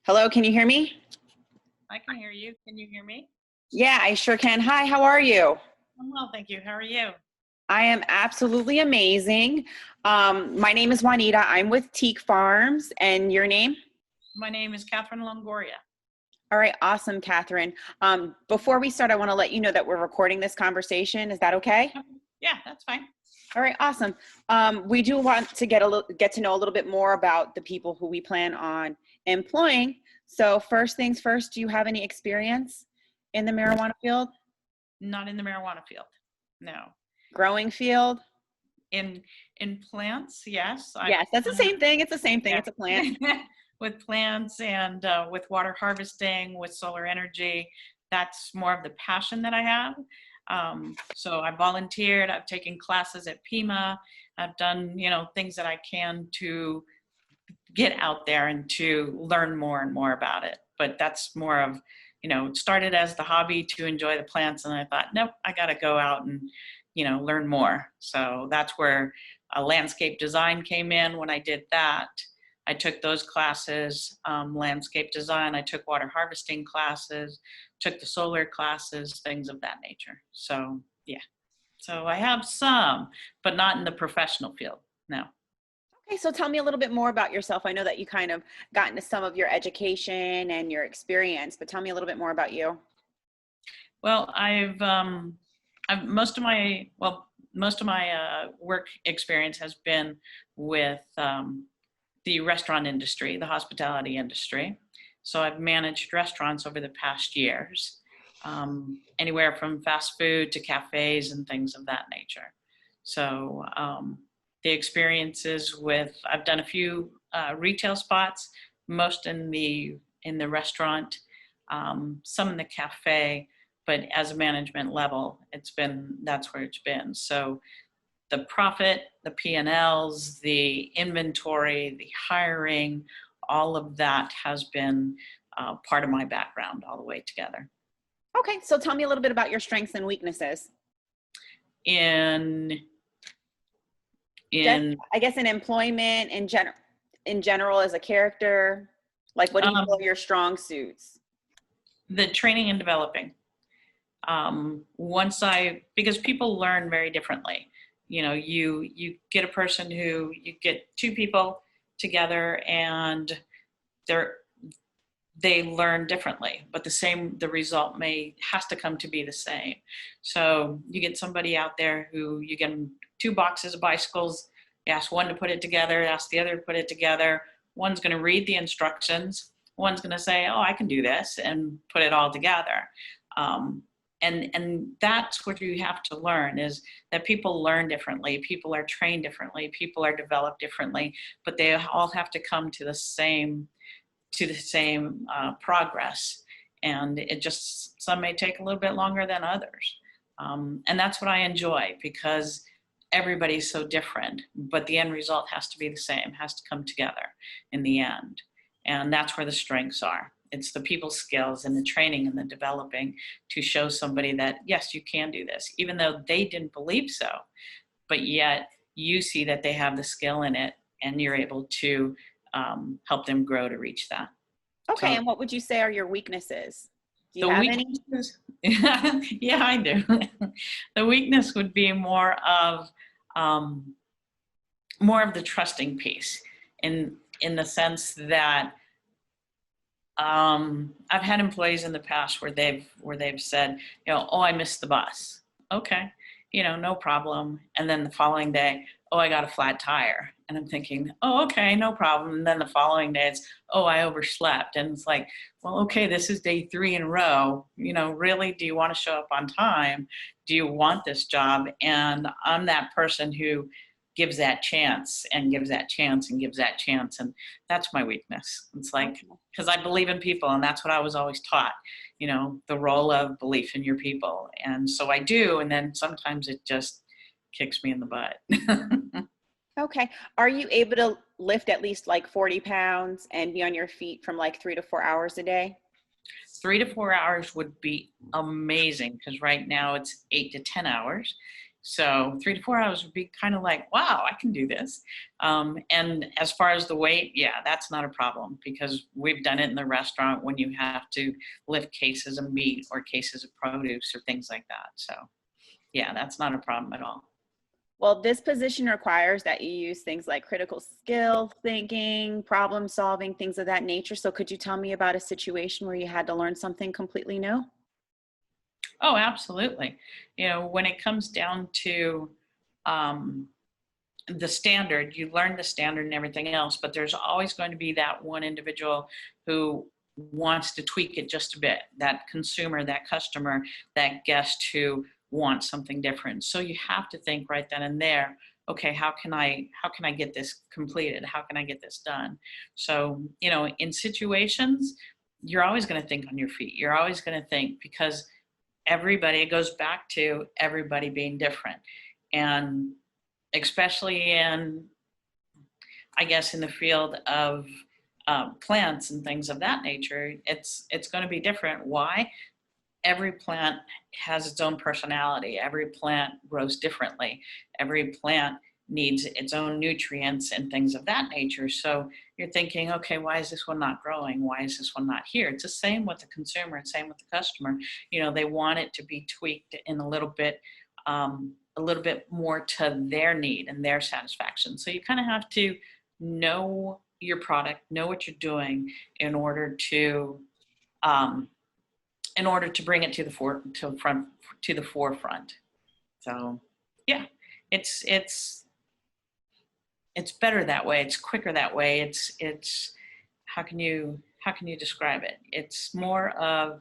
Hello, can you hear me? I can hear you. Can you hear me? Yeah, I sure can. Hi, how are you? I'm well, thank you. How are you? I am absolutely amazing. My name is Juanita. I'm with Teak Farms, and your name? My name is Catherine Longoria. All right, awesome, Catherine. Before we start, I want to let you know that we're recording this conversation. Is that okay? Okay. Yeah, that's fine. All right, awesome. We do want to get to know a little bit more about the people who we plan on employing. So first things first, do you have any experience in the marijuana field, Not in the marijuana field. No. growing field? In plants, yes. Yes, that's the same thing. It's the same thing. Yeah. It's a plant. With plants and with water harvesting, with solar energy, that's more of the passion that I have. So I volunteered. I've taken classes at Pima. I've done, things that I can to get out there and to learn more and more about it. But that's more of, it started as the hobby to enjoy the plants. And I thought, nope, I got to go out and, learn more. So that's where landscape design came in. When I did that, I took those classes, landscape design. I took water harvesting classes, took the solar classes, things of that nature. So, yeah. So I have some, but not in the professional field. No. Okay, so tell me a little bit more about yourself. I know that you kind of got into some of your education and your experience, but tell me a little bit more about you. Well, I've most of my work experience has been with the restaurant industry, the hospitality industry. So I've managed restaurants over the past years, anywhere from fast food to cafes and things of that nature. So the experiences I've done a few retail spots, most in the restaurant, some in the cafe, but as a management level, that's where it's been. So the profit, the P&Ls, the inventory, the hiring, all of that has been part of my background all the way together. Okay, so tell me a little bit about your strengths and weaknesses. In I guess in employment, in general as a character, like what do you feel are your strong suits? the training and developing. Because people learn very differently. You get a person you get two people together and they learn differently, but the result has to come to be the same. So you get somebody out there who you get them 2 boxes of bicycles, you ask one to put it together, ask the other to put it together. One's going to read the instructions. One's going to say, oh, I can do this, and put it all together. And that's what you have to learn, is that people learn differently, people are trained differently, people are developed differently, but they all have to come to the same progress. And some may take a little bit longer than others. And that's what I enjoy, because everybody's so different, but the end result has to be the same, has to come together in the end. And that's where the strengths are. It's the people skills and the training and the developing to show somebody that, yes, you can do this, even though they didn't believe so, but yet you see that they have the skill in it and you're able to help them grow to reach that. Okay, So, and what would you say are your weaknesses? Do you the have weaknesses, yeah, I do. The weakness would be more of the trusting piece, in the sense that I've had employees in the past where they've said, oh, I missed the bus. Okay, no problem. And then the following day, oh, I got a flat tire. And I'm thinking, oh, okay, no problem. And then the following day it's, oh, I overslept. And it's like, well, okay, this is day 3 in a row. Really, do you want to show up on time? Do you want this job? And I'm that person who gives that chance and gives that chance and gives that chance. And that's my weakness. It's like, because I believe in people, and that's what I was always taught, the role of belief in your people. And so I do. And then sometimes it just kicks me in the butt. Okay. Are you able to lift at least like 40 pounds and be on your feet from like 3 to 4 hours a day? 3 to 4 hours would be amazing, because right now it's 8 to 10 hours. So 3 to 4 hours would be kind of like, wow, I can do this. And as far as the weight, yeah, that's not a problem because we've done it in the restaurant when you have to lift cases of meat or cases of produce or things like that. So yeah, that's not a problem at all. Well, this position requires that you use things like critical skill thinking, problem solving, things of that nature. So could you tell me about a situation where you had to learn something completely new? Oh, absolutely. When it comes down to um, the standard, you learn the standard and everything else, but there's always going to be that one individual who wants to tweak it just a bit, that consumer, that customer, that guest who wants something different. So you have to think right then and there, okay, how can I get this completed? How can I get this done? So, in situations, you're always going to think on your feet. You're always going to think because everybody, it goes back to everybody being different. And especially in, I guess, in the field of plants and things of that nature, it's going to be different. Why? Every plant has its own personality. Every plant grows differently. Every plant needs its own nutrients and things of that nature. So you're thinking, okay, why is this one not growing? Why is this one not here? It's the same with the consumer and same with the customer. They want it to be tweaked in a little bit more to their need and their satisfaction. So you kind of have to know your product, know what you're doing in order to um, bring it to the forefront. So yeah, it's it's better that way. It's quicker that way. It's how can you describe it? It's more of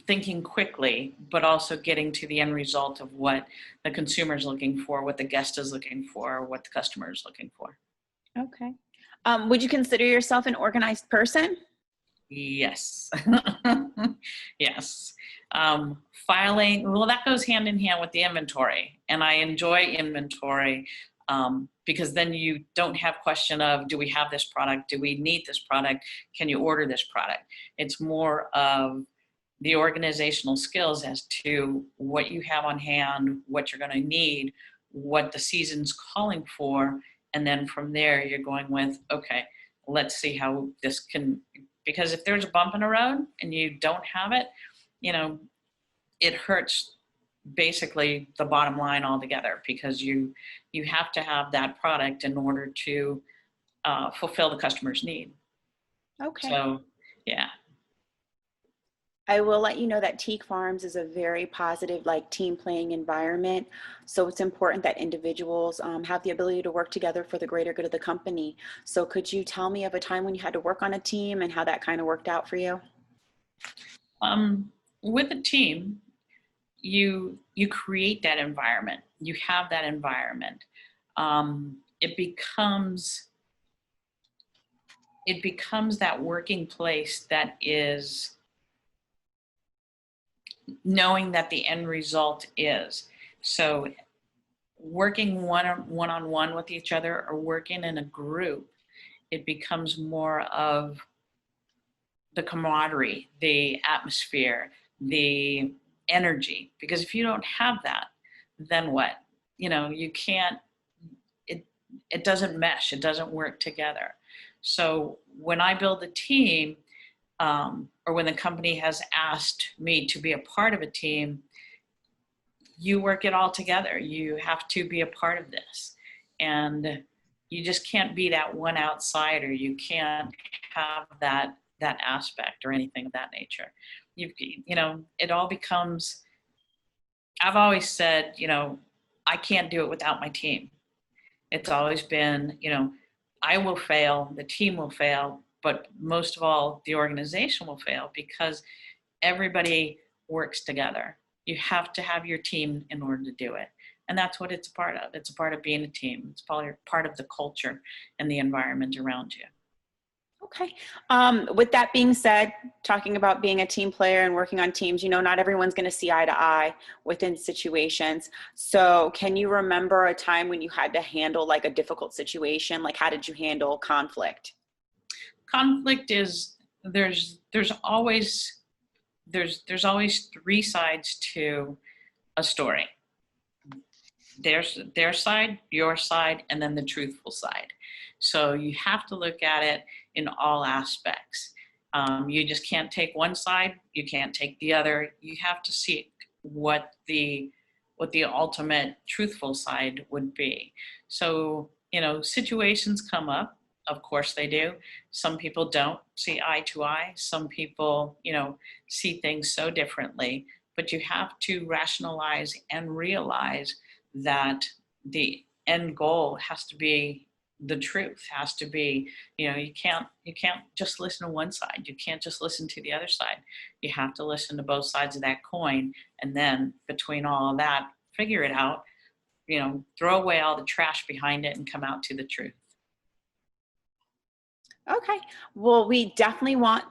thinking quickly, but also getting to the end result of what the consumer is looking for, what the guest is looking for, what the customer is looking for. Okay. Would you consider yourself an organized person? Yes. Yes. Filing, well, that goes hand in hand with the inventory. And I enjoy inventory because then you don't have question of, do we have this product? Do we need this product? Can you order this product? It's more of the organizational skills as to what you have on hand, what you're going to need, what the season's calling for. And then from there, you're going with, okay, let's see how this can, because if there's a bump in the road and you don't have it, it hurts basically the bottom line altogether because you have to have that product in order to fulfill the customer's need. Okay. So, yeah. I will let you know that Teak Farms is a very positive, like team playing environment. So it's important that individuals have the ability to work together for the greater good of the company. So could you tell me of a time when you had to work on a team and how that kind of worked out for you? With a team, you create that environment. You have that environment. It becomes that working place that is knowing that the end result is. So working one-on-one with each other or working in a group, it becomes more of the camaraderie, the atmosphere, the energy. Because if you don't have that, then what? You can't, it doesn't mesh, it doesn't work together. So when I build a team, or when the company has asked me to be a part of a team, you work it all together. You have to be a part of this. And you just can't be that one outsider. You can't have that aspect or anything of that nature. It all becomes, I've always said, I can't do it without my team. It's always been, I will fail, the team will fail, but most of all, the organization will fail because everybody works together. You have to have your team in order to do it. And that's what it's a part of. It's a part of being a team. It's part of the culture and the environment around you. Okay. With that being said, talking about being a team player and working on teams, not everyone's going to see eye to eye within situations. So can you remember a time when you had to handle like a difficult situation? Like how did you handle conflict? Conflict is, there's always three sides to a story. There's their side, your side, and then the truthful side. So you have to look at it in all aspects. You just can't take one side. You can't take the other. You have to see what the ultimate truthful side would be. So, situations come up. Of course they do. Some people don't see eye to eye. Some people, see things so differently. But you have to rationalize and realize that the end goal has to be the truth, has to be, you can't just listen to one side. You can't just listen to the other side. You have to listen to both sides of that coin. And then between all of that, figure it out, throw away all the trash behind it and come out to the truth. Okay. Well, we definitely want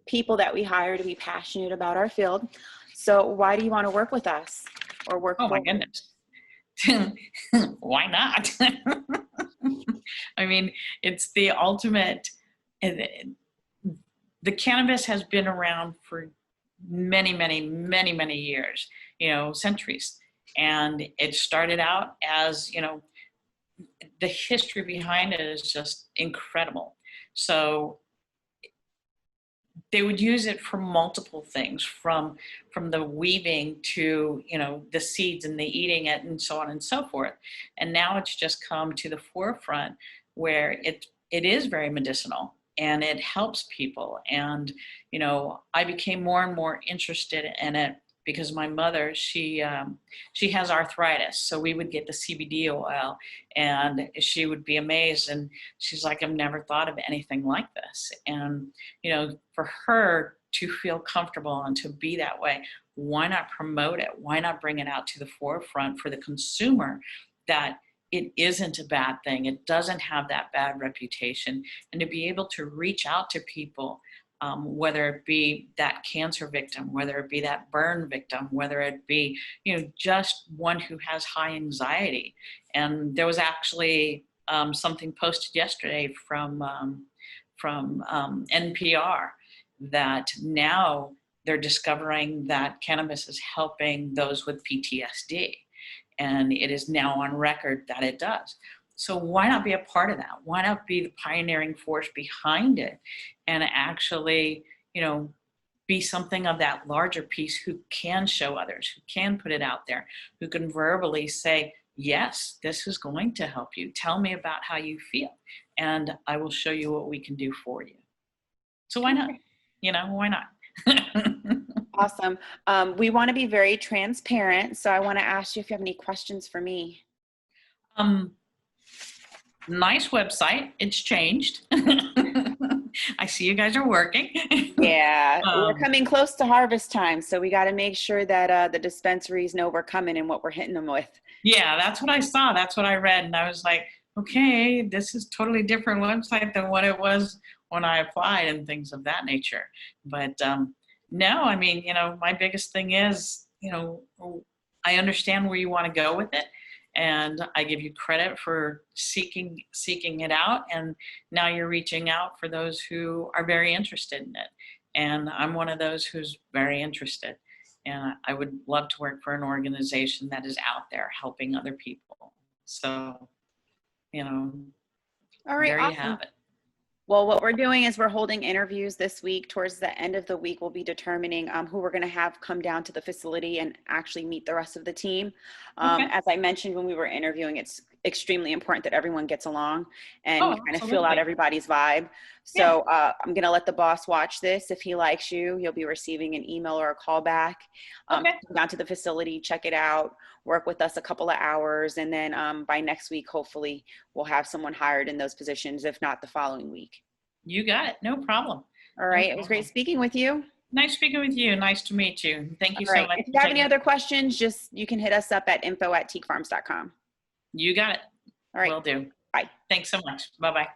people that we hire to be passionate about our field. So why do you want to work with us or work Oh my for goodness. Why not? I mean, it's the ultimate. The cannabis has been around for many, many, many, many years, centuries. And it started out as, the history behind it is just incredible. So they would use it for multiple things, from the weaving to, the seeds and the eating it and so on and so forth. And now it's just come to the forefront where it is very medicinal and it helps people. And, I became more and more interested in it because my mother, she has arthritis. So we would get the CBD oil and she would be amazed. And she's like, I've never thought of anything like this. And, for her to feel comfortable and to be that way, why not promote it? Why not bring it out to the forefront for the consumer that it isn't a bad thing. It doesn't have that bad reputation. And to be able to reach out to people, whether it be that cancer victim, whether it be that burn victim, whether it be, just one who has high anxiety. And there was actually something posted yesterday from NPR that now they're discovering that cannabis is helping those with PTSD. And it is now on record that it does. So why not be a part of that? Why not be the pioneering force behind it and actually, be something of that larger piece who can show others, who can put it out there, who can verbally say, yes, this is going to help you. Tell me about how you feel, and I will show you what we can do for you. So why not? Why not? Awesome. We want to be very transparent. So I want to ask you if you have any questions for me. Nice website. It's changed. I see you guys are working. Yeah, we're coming close to harvest time, so we got to make sure that the dispensaries know we're coming and what we're hitting them with. Yeah, that's what I saw. That's what I read. And I was like, okay, this is totally different website than what it was when I applied and things of that nature. But no, I mean, my biggest thing is, I understand where you want to go with it. And I give you credit for seeking it out. And now you're reaching out for those who are very interested in it. And I'm one of those who's very interested. And I would love to work for an organization that is out there helping other people. So, all right, there awesome. you have it. Well, what we're doing is we're holding interviews this week. Towards the end of the week, we'll be determining who we're going to have come down to the facility and actually meet the rest of the team. Okay. As I mentioned when we were interviewing, it's extremely important that everyone gets along and you kind of feel out everybody's vibe. So I'm going to let the boss watch this. If he likes you, you'll be receiving an email or a call back. Come down to the facility, check it out, work with us a couple of hours. And then by next week, hopefully we'll have someone hired in those positions, if not the following week. You got it. No problem. All right. It was great speaking with you. Nice speaking with you. Nice to meet you. Thank you so much. If you have any other questions, you can hit us up at info@teakfarms.com. You got it. All right. Will do. Bye. Thanks so much. Bye-bye.